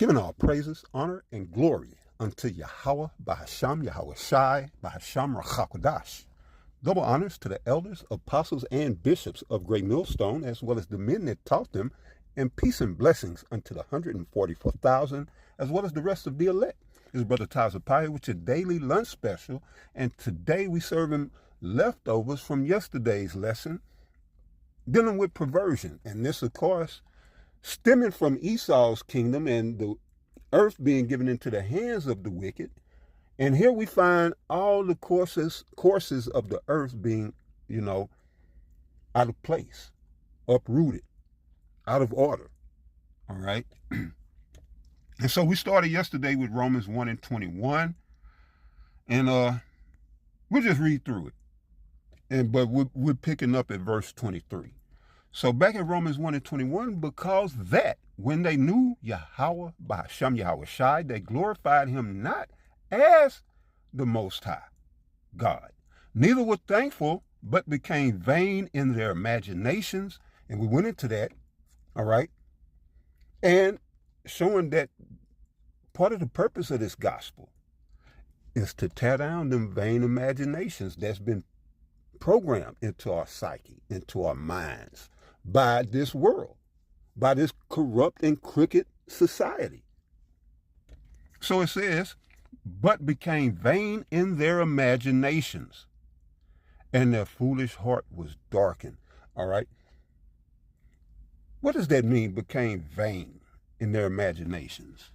Giving all praises, honor, and glory unto Yahweh, Bahasham, Yahweh Shai, Bahasham Rachakodash. Double honors to the elders, apostles, and bishops of Great Millstone, as well as the men that taught them, and peace and blessings unto the 144,000, as well as the rest of the elect. This is Brother Taza Paya with your daily lunch special, and today we serve him leftovers from yesterday's lesson, dealing with perversion. And this, of course, stemming from Esau's kingdom and the earth being given into the hands of the wicked. And here we find all the courses of the earth being, out of place, uprooted, out of order. All right. And so we started yesterday with Romans 1 and 21. And we'll just read through it. But we're picking up at verse 23. So back in Romans 1 and 21, because that when they knew Yahweh, Bahasham Yahweh Shai, they glorified him not as the Most High God, neither were thankful, but became vain in their imaginations. And we went into that, all right, and showing that part of the purpose of this gospel is to tear down them vain imaginations that's been programmed into our psyche, into our minds, by this world, by this corrupt and crooked society. So it says, but became vain in their imaginations, and their foolish heart was darkened. All right. What does that mean, became vain in their imaginations?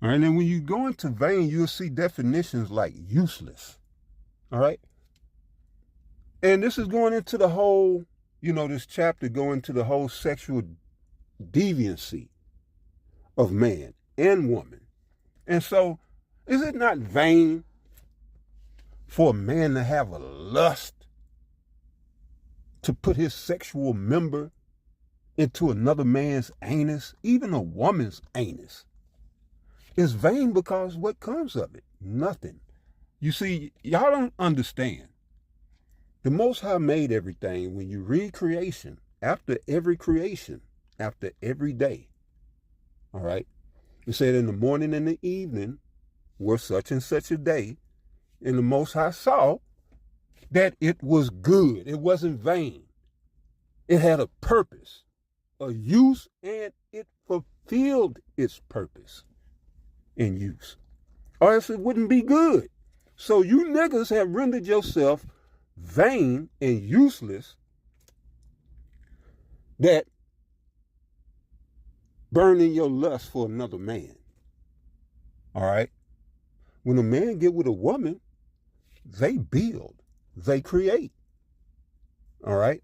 All right. And when you go into vain, you'll see definitions like useless. All right. And this is going into the whole, this chapter going to the whole sexual deviancy of man and woman. And so, is it not vain for a man to have a lust to put his sexual member into another man's anus, even a woman's anus? It's vain because what comes of it? Nothing. You see, y'all don't understand. The Most High made everything. When you read creation, after every day, all right, it said in the morning and the evening were such and such a day, and the Most High saw that it was good. It wasn't vain. It had a purpose, a use, and it fulfilled its purpose and use, or else it wouldn't be good. So you niggas have rendered yourself vain and useless, that burning your lust for another man. All right. When a man get with a woman, they build, they create. All right.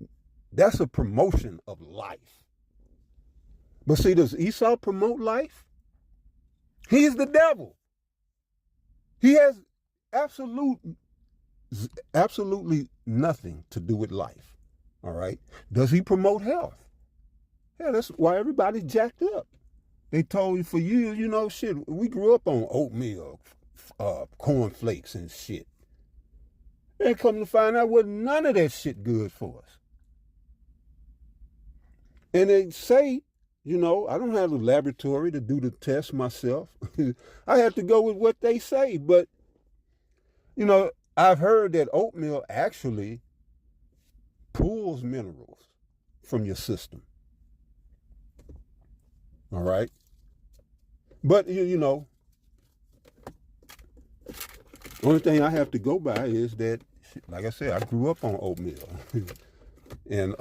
That's a promotion of life. But see, does Esau promote life? He's the devil. He has absolutely nothing to do with life. All right. Does he promote health? Yeah, that's why everybody's jacked up. They told you for years, shit, we grew up on oatmeal, cornflakes and shit. And come to find out, wasn't none of that shit good for us. And they say, I don't have a laboratory to do the test myself. I have to go with what they say. But, I've heard that oatmeal actually pulls minerals from your system. All right. But, only thing I have to go by is that, like I said, I grew up on oatmeal. And,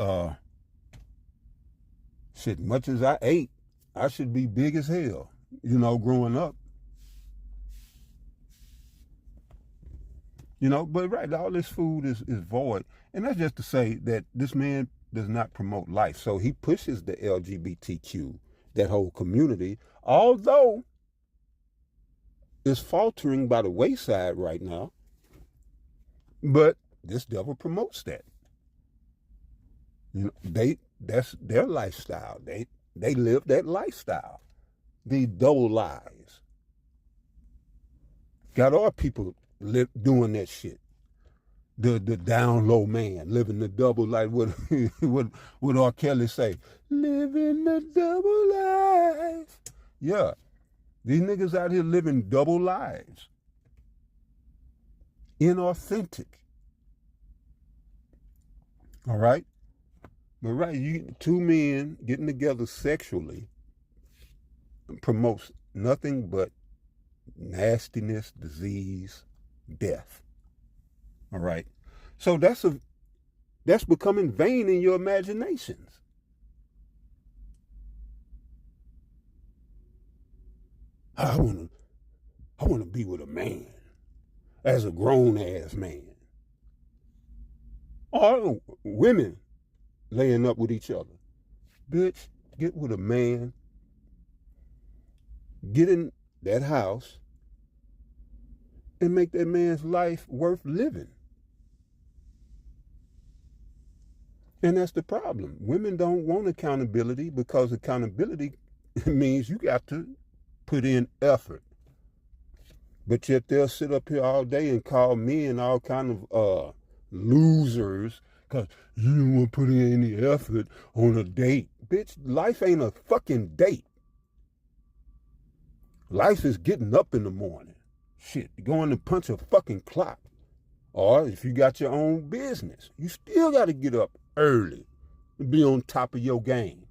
much as I ate, I should be big as hell, growing up. But right, all this food is void. And that's just to say that this man does not promote life. So he pushes the LGBTQ, that whole community, although it's faltering by the wayside right now. But this devil promotes that. That's their lifestyle. They live that lifestyle. These double lives. Got our people doing that shit. The down low man living the double life. What R. Kelly say? Living the double life. Yeah. These niggas out here living double lives. Inauthentic. All right? But right, two men getting together sexually promotes nothing but nastiness, disease, death. All right? So that's becoming vain in your imaginations. I want to be with a man as a grown ass man. Or women laying up with each other. Bitch, get with a man, get in that house, and make that man's life worth living. And that's the problem. Women don't want accountability because accountability means you got to put in effort. But yet they'll sit up here all day and call men all kind of losers because you don't want to put in any effort on a date. Bitch, life ain't a fucking date. Life is getting up in the morning. Shit, going to punch a fucking clock. Or if you got your own business, you still got to get up early and be on top of your game.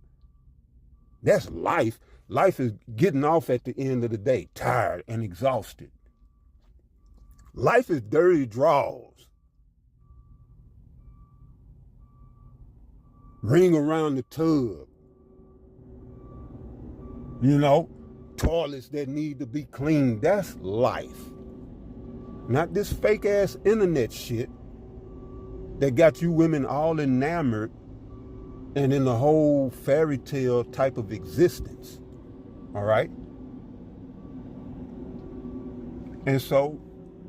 That's life. Life is getting off at the end of the day, tired and exhausted. Life is dirty draws. Ring around the tub. You know, toilets that need to be cleaned. That's life. Not this fake ass internet shit that got you women all enamored and in the whole fairy tale type of existence. All right? And so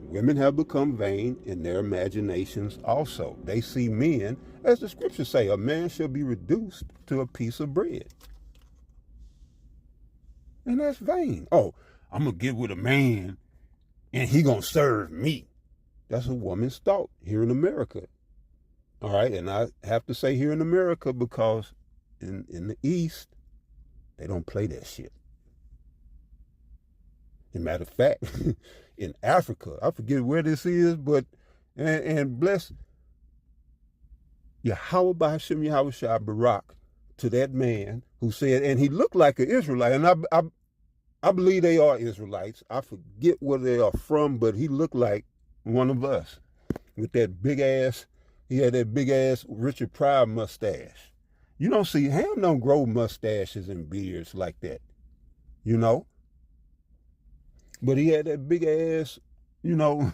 women have become vain in their imaginations also. They see men, as the scriptures say, a man shall be reduced to a piece of bread. And that's vain. Oh, I'm going to get with a man and he going to serve me. That's a woman's thought here in America. All right, and I have to say here in America because in the East, they don't play that shit. As a matter of fact, in Africa, I forget where this is, but, and bless Yahweh Bahashim Yahweh Shai Barak to that man who said, and he looked like an Israelite, and I believe they are Israelites. I forget where they are from, but he looked like one of us with that big ass. He had that big ass Richard Pryor mustache. You don't see, Ham don't grow mustaches and beards like that, you know? But he had that big ass, you know,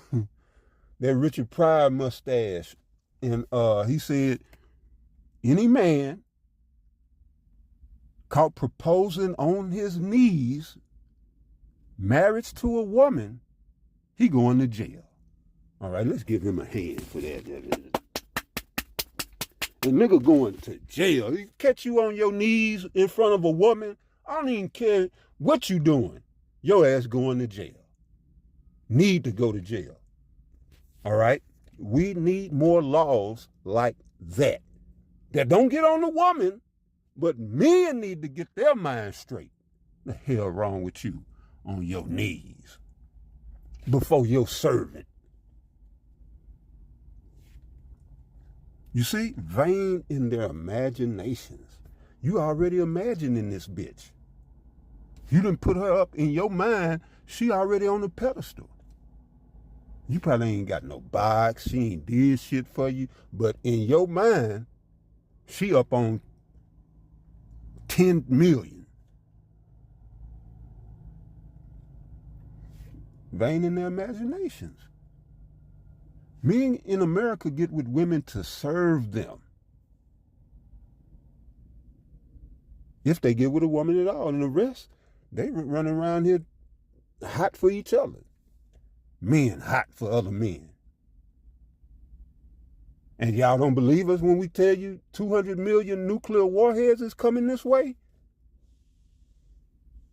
that Richard Pryor mustache. And he said, any man caught proposing on his knees, marriage to a woman, he going to jail. All right, let's give him a hand for that. The nigga going to jail. He catch you on your knees in front of a woman. I don't even care what you doing. Your ass going to jail. Need to go to jail. All right? We need more laws like that. That don't get on the woman, but men need to get their mind straight. The hell wrong with you on your knees before your servant? You see, vain in their imaginations. You already imagining this bitch. You done put her up in your mind, she already on the pedestal. You probably ain't got no box, she ain't did shit for you, but in your mind, she up on 10 million. Vain in their imaginations. Men in America get with women to serve them. If they get with a woman at all, and the rest, they run around here hot for each other. Men hot for other men. And y'all don't believe us when we tell you 200 million nuclear warheads is coming this way?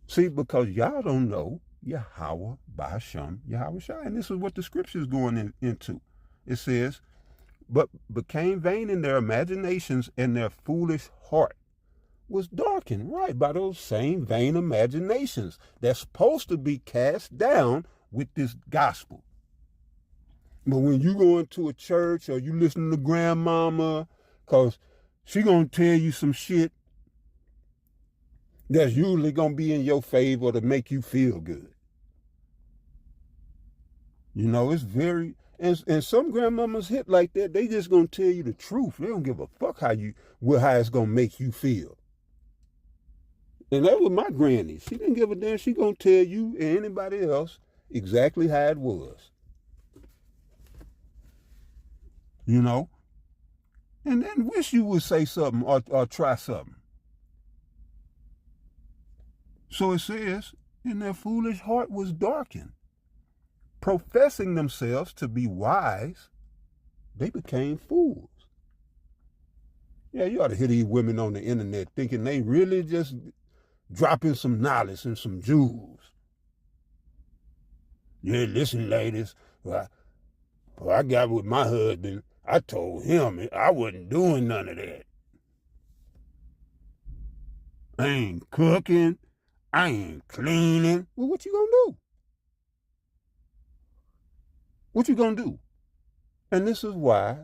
See, because y'all don't know Yahweh Bahasham Yahweh Shai. And this is what the scripture is going into. It says, but became vain in their imaginations and their foolish heart was darkened, right, by those same vain imaginations that's supposed to be cast down with this gospel. But when you go into a church or you listen to grandmama, because she going to tell you some shit that's usually going to be in your favor to make you feel good. You know, it's very, and some grandmamas hit like that, they just going to tell you the truth. They don't give a fuck how it's going to make you feel. And that was my granny. She didn't give a damn. She going to tell you and anybody else exactly how it was. You know? And then wish you would say something or try something. So it says, and their foolish heart was darkened. Professing themselves to be wise, they became fools. Yeah, you ought to hear these women on the internet thinking they really just dropping some knowledge and some jewels. Yeah, listen, ladies, I got with my husband, I told him I wasn't doing none of that. I ain't cooking. I ain't cleaning. Well, what you gonna do? What you gonna do? And this is why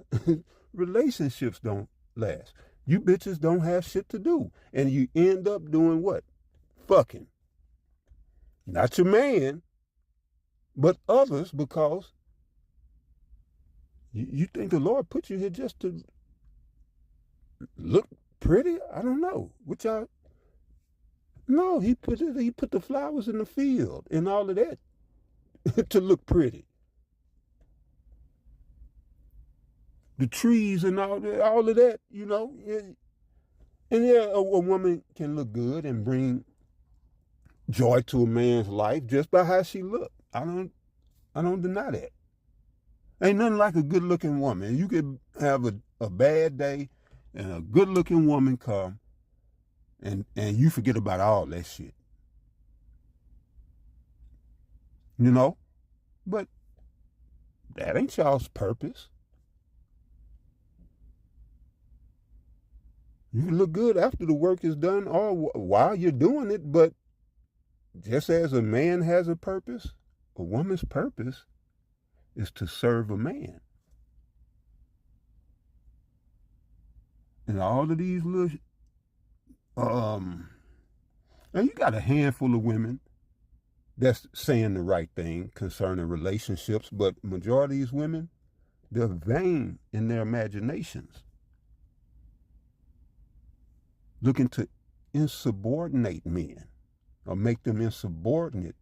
relationships don't last. You bitches don't have shit to do. And you end up doing what? Fucking. Not your man, but others, because you think the Lord put you here just to look pretty? I don't know. What y'all? No, he put the flowers in the field and all of that to look pretty. The trees and all of that, you know. And yeah, a woman can look good and bring joy to a man's life just by how she look. I don't deny that. Ain't nothing like a good-looking woman. You could have a bad day and a good-looking woman come and you forget about all that shit. You know? But that ain't y'all's purpose. You can look good after the work is done or while you're doing it, but just as a man has a purpose, a woman's purpose is to serve a man. And all of these little, and you got a handful of women that's saying the right thing concerning relationships, but majority of these women, they're vain in their imaginations, looking to insubordinate men or make them insubordinate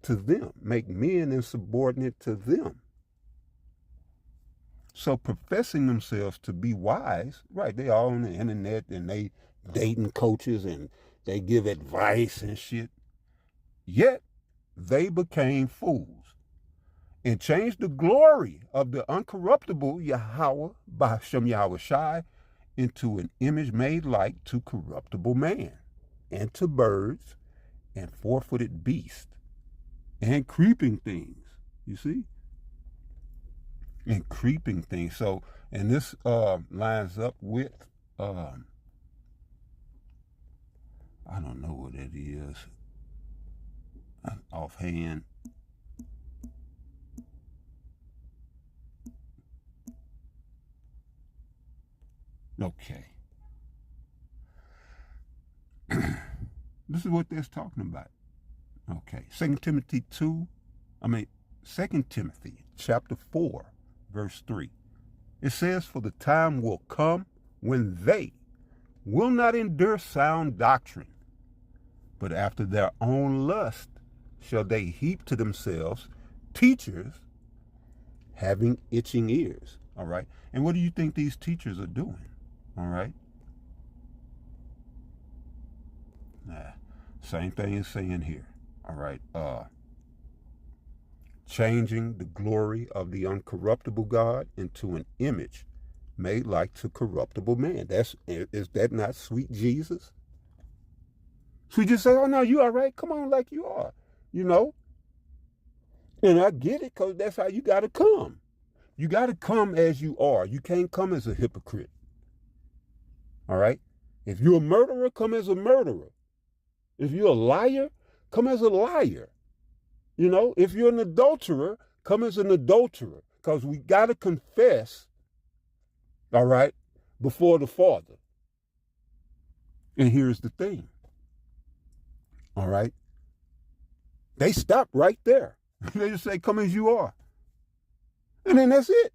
to them, make men insubordinate to them. So professing themselves to be wise, right, they all on the internet and they dating coaches and they give advice and shit, yet they became fools and changed the glory of the uncorruptible Yahweh, Bahashem Yahweh Shai, into an image made like to corruptible man and to birds and four-footed beasts and creeping things, you see? And creeping things. So, and this lines up with, I don't know what it is offhand. Okay. This is what that's talking about. Okay. 2 Timothy chapter 4, verse 3. It says, for the time will come when they will not endure sound doctrine, but after their own lust shall they heap to themselves teachers having itching ears. All right. And what do you think these teachers are doing? All right. Same thing is saying here. All right. Changing the glory of the uncorruptible God into an image made like to corruptible man. Is that not sweet Jesus? So we just say, oh no, you all right? Come on like you are, you know? And I get it, because that's how you got to come. You got to come as you are. You can't come as a hypocrite. All right? If you're a murderer, come as a murderer. If you're a liar, come as a liar. If you're an adulterer, come as an adulterer. Because we got to confess, all right, before the Father. And here's the thing, all right? They stop right there. They just say, come as you are. And then that's it.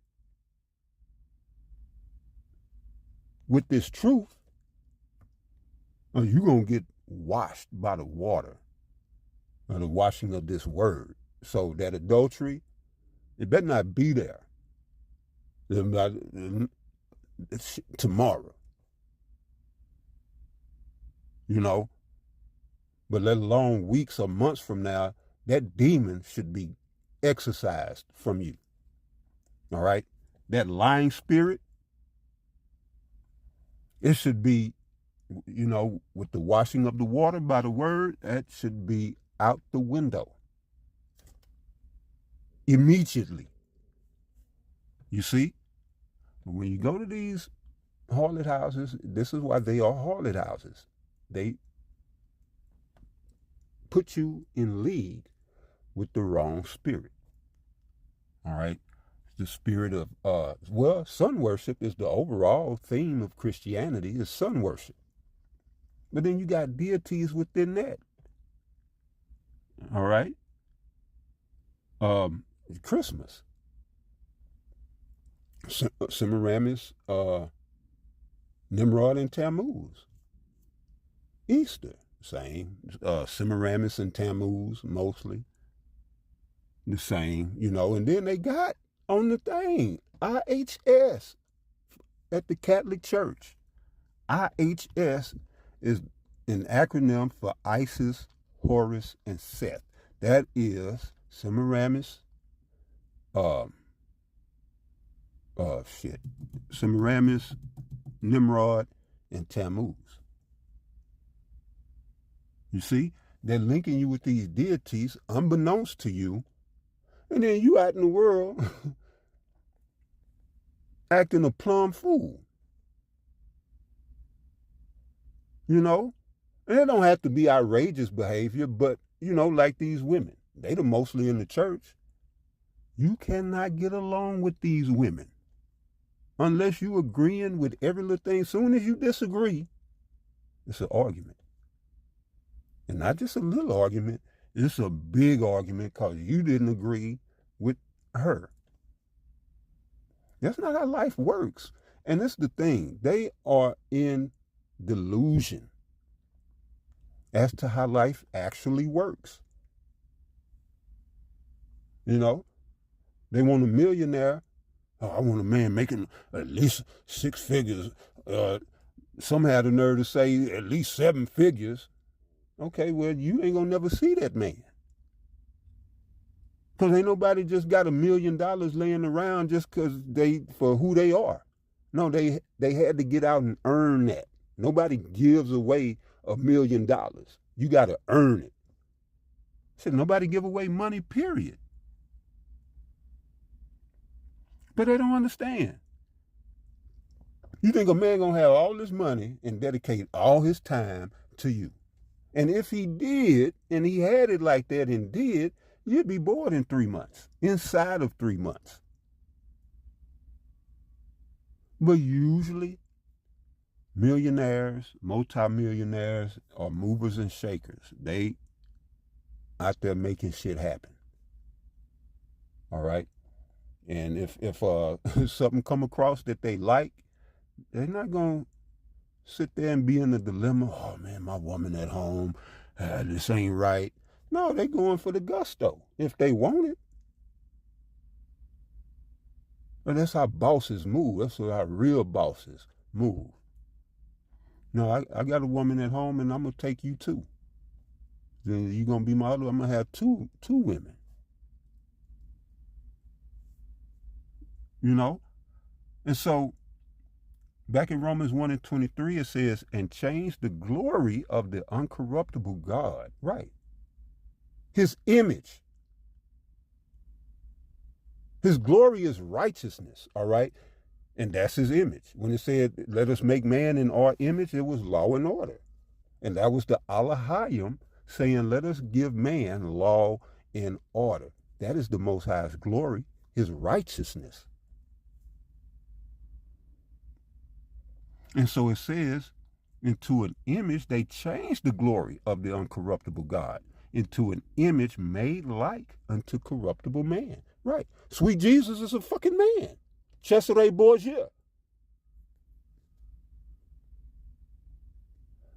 With this truth, you're going to get washed by the water, or the washing of this word. So that adultery, it better not be there tomorrow. But let alone weeks or months from now, that demon should be exorcised from you. All right? That lying spirit, it should be, with the washing of the water by the word, that should be out the window. Immediately. You see? When you go to these harlot houses, this is why they are harlot houses. They put you in league with the wrong spirit. All right? The spirit of, sun worship is the overall theme of Christianity, is sun worship. But then you got deities within that. All right? Christmas. Semiramis, Nimrod, and Tammuz. Easter, same. Semiramis and Tammuz, mostly. The same, and then they got on the thing, IHS at the Catholic Church. IHS is an acronym for Isis, Horus, and Seth. That is Semiramis, Semiramis, Nimrod, and Tammuz. You see, they're linking you with these deities unbeknownst to you, and then you out in the world acting a plumb fool. And it don't have to be outrageous behavior, but, like these women, they the mostly in the church. You cannot get along with these women unless you agreeing with every little thing. Soon as you disagree, it's an argument. And not just a little argument, it's a big argument because you didn't agree with her. That's not how life works. And that's the thing. They are in delusion as to how life actually works. They want a millionaire. Oh, I want a man making at least 6 figures. Some had the nerve to say at least 7 figures. Okay, well, you ain't gonna never see that man. Because ain't nobody just got $1 million laying around just for who they are. No, they had to get out and earn that. Nobody gives away $1 million. You got to earn it. I said, nobody give away money, period. But they don't understand. You think a man gonna have all this money and dedicate all his time to you? And if he did, and he had it like that and did, you'd be bored in 3 months, inside of 3 months. But usually, millionaires, multimillionaires are movers and shakers. They out there making shit happen. All right? And if something come across that they like, they're not going to sit there and be in the dilemma, oh man, my woman at home, this ain't right. No, they going for the gusto if they want it. But that's how bosses move. That's how real bosses move. No, I got a woman at home and I'm going to take you too. Then you're going to be my other, I'm going to have two women. And so back in Romans 1:23, it says, and change the glory of the uncorruptible God. Right. His image. His glory is righteousness. All right. And that's his image. When it said, let us make man in our image, it was law and order. And that was the Alahayim saying, let us give man law and order. That is the Most High's glory, his righteousness. And so it says, into an image, they changed the glory of the uncorruptible God into an image made like unto corruptible man. Right. Sweet Jesus is a fucking man. Cesare Borgia.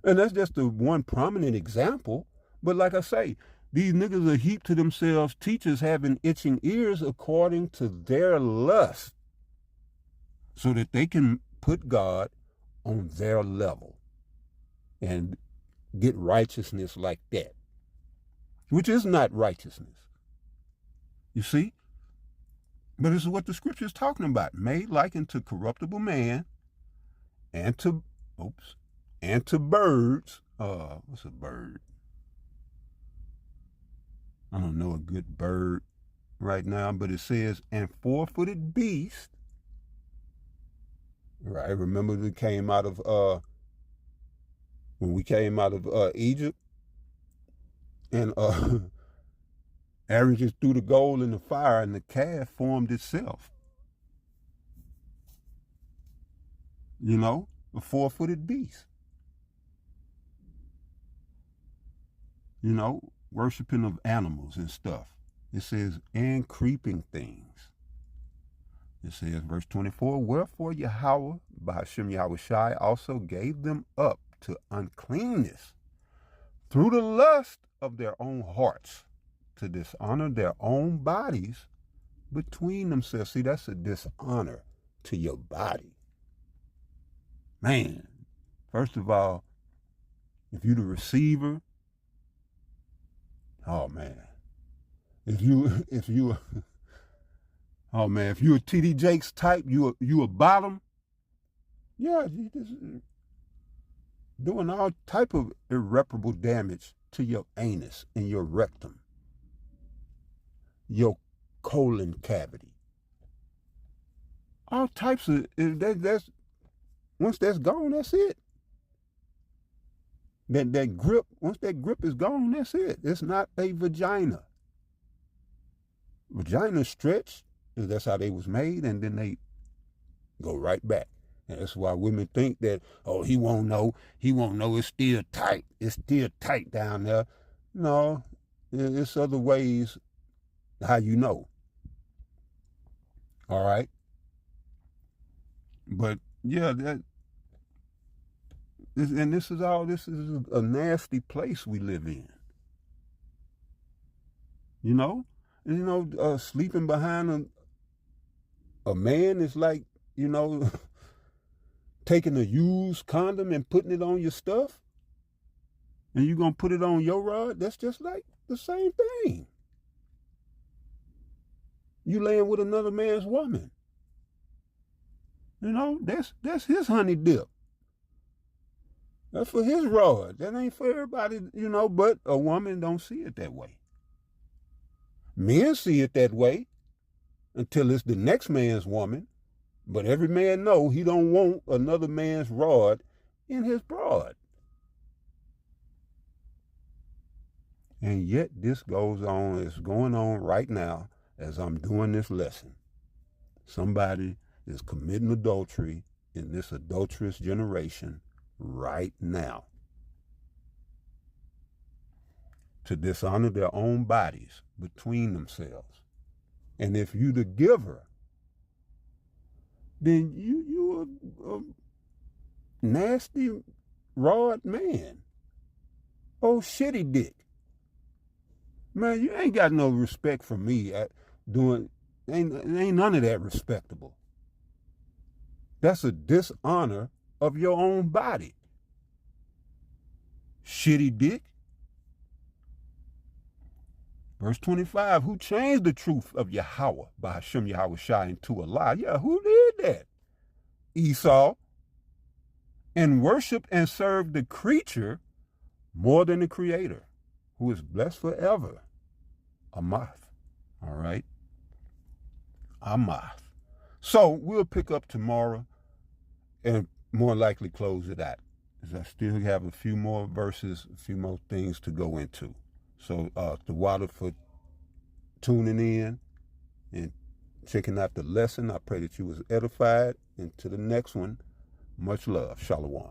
And that's just the one prominent example. But like I say, these niggas are heaped to themselves teachers having itching ears according to their lust so that they can put God on their level and get righteousness like that, which is not righteousness. You see? But this is what the scripture is talking about. Made like unto corruptible man and to birds. What's a bird? I don't know a good bird right now, but it says, and four-footed beast. Right, remember we came out of when we came out of Egypt, and Aaron just threw the gold in the fire, and the calf formed itself. You know, a four-footed beast. You know, worshiping of animals and stuff. It says, and creeping things. It says, verse 24, wherefore Yahweh, Bahashem Yahweh Shai, also gave them up to uncleanness through the lust of their own hearts, to dishonor their own bodies between themselves. See, that's a dishonor to your body. Man, first of all, if you're the receiver, oh man, if you oh man, if you're a TD Jakes type, you a bottom, yeah, you just doing all type of irreparable damage to your anus and your rectum, your colon cavity. All types of that's once that's gone, that's it. That grip, once that grip is gone, that's it. It's not a vagina. Vagina stretch, that's how they was made, and then they go right back. And that's why women think that, oh, he won't know, it's still tight. It's still tight down there. No, it's other ways how you know. All right? But yeah, this is a nasty place we live in. You know, sleeping behind a man is like, you know, taking a used condom and putting it on your stuff, and you're going to put it on your rod. That's just like the same thing. You laying with another man's woman. You know, that's his honey dip. That's for his rod. That ain't for everybody, you know, but a woman don't see it that way. Men see it that way until it's the next man's woman. But every man know he don't want another man's rod in his broad. And yet this goes on, it's going on right now as I'm doing this lesson. Somebody is committing adultery in this adulterous generation right now to dishonor their own bodies between themselves. And if you the giver, then you a nasty rod man. Oh, shitty dick. Man, you ain't got no respect for me at doing, ain't none of that respectable. That's a dishonor of your own body. Shitty dick. Verse 25, who changed the truth of Yahweh by Hashem Yahweh Shai into a lie? Yeah, who did that? Esau. And worshiped and served the creature more than the creator, who is blessed forever. Amath. All right? Amath. So we'll pick up tomorrow and more likely close it out, because I still have a few more verses, a few more things to go into. So the water for tuning in and checking out the lesson. I pray that you was edified. And to the next one, much love. Shalom.